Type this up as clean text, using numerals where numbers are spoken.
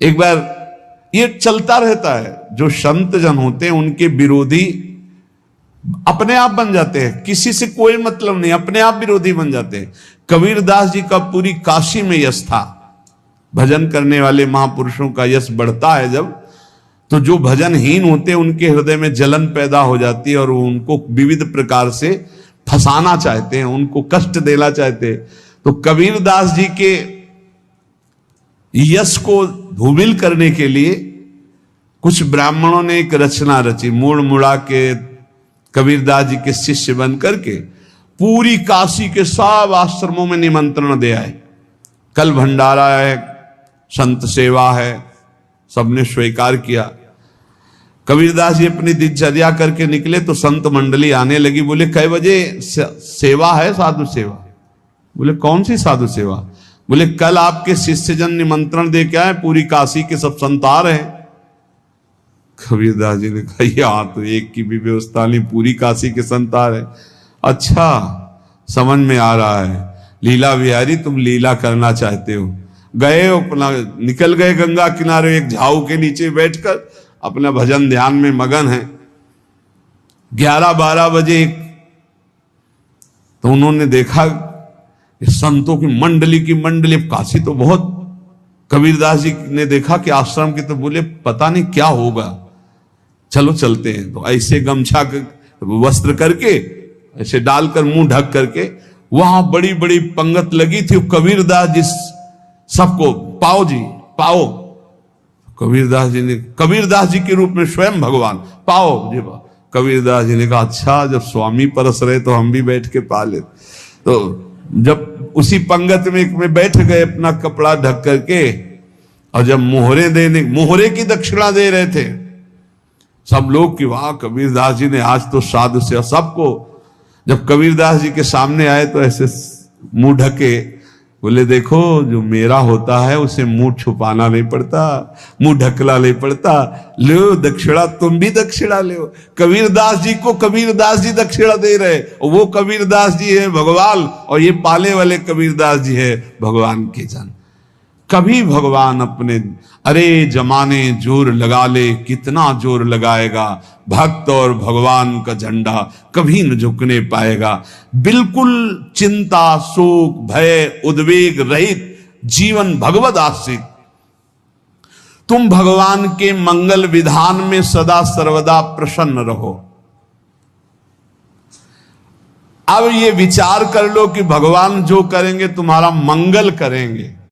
एक बार ये चलता रहता है, जो संत जन होते हैं उनके विरोधी अपने आप बन जाते हैं, किसी से कोई मतलब नहीं, अपने आप विरोधी बन जाते हैं। कबीरदास जी का पूरी काशी में यश था। भजन करने वाले महापुरुषों का यश बढ़ता है जब, तो जो भजनहीन होते हैं उनके हृदय में जलन पैदा हो जाती है और वो उनको विविध प्रकार से फंसाना चाहते हैं, उनको कष्ट देना चाहते हैं। तो कबीरदास जी के यश को धूमिल करने के लिए कुछ ब्राह्मणों ने एक रचना रची, मुड़ मुड़ा के कबीरदास जी के शिष्य बन करके पूरी काशी के सब आश्रमों में निमंत्रण दे आए। कल भंडारा है, संत सेवा है, सबने स्वीकार किया। कबीरदास जी अपनी दिनचर्या करके निकले तो संत मंडली आने लगी। बोले कै बजे सेवा है? साधु सेवा। बोले कौन सी साधु सेवा? बोले कल आपके शिष्यजन निमंत्रण दे के आए, पूरी काशी के सब संत आ रहे हैं। कबीरदास जी ने कहा यहां तो एक की भी व्यवस्था नहीं, पूरी काशी के संत आ रहे। अच्छा, समझ में आ रहा है, लीला बिहारी तुम लीला करना चाहते हो। गए अपना निकल गए गंगा किनारे, एक झाऊ के नीचे बैठकर अपना भजन ध्यान में मगन है। 11-12 बजे तो उन्होंने देखा संतों की मंडली, काशी तो बहुत। कबीरदास जी ने देखा कि आश्रम की, तो बोले पता नहीं क्या होगा, चलो चलते हैं। तो ऐसे गमछा वस्त्र करके ऐसे डालकर मुंह ढक करके, वहां बड़ी बड़ी पंगत लगी थी। कबीरदास जी सबको पाओ जी पाओ। कबीरदास जी के रूप में स्वयं भगवान पाओ जी पाओ। कबीरदास जी ने कहा अच्छा, जब स्वामी परस रहे तो हम भी बैठ के पा ले। तो जब उसी पंगत में बैठ गए अपना कपड़ा ढक करके, और जब मोहरे की दक्षिणा दे रहे थे सब लोग कि वाह कबीरदास जी ने आज तो साधु से सबको। जब कबीरदास जी के सामने आए तो ऐसे मुंह ढके, बोले देखो जो मेरा होता है उसे मुंह छुपाना नहीं पड़ता, मुंह ढकना नहीं पड़ता। लो दक्षिणा, तुम भी दक्षिणा लो। कबीरदास जी को कबीरदास जी दक्षिणा दे रहे, वो कबीरदास जी है भगवान, और ये पाले वाले कबीरदास जी है भगवान के जन। कभी भगवान अपने, अरे जमाने जोर लगा ले, कितना जोर लगाएगा, भक्त और भगवान का झंडा कभी न झुकने पाएगा। बिल्कुल चिंता, शोक, भय, उद्वेग रहित जीवन भगवद आश्रित। तुम भगवान के मंगल विधान में सदा सर्वदा प्रसन्न रहो। अब ये विचार कर लो कि भगवान जो करेंगे तुम्हारा मंगल करेंगे।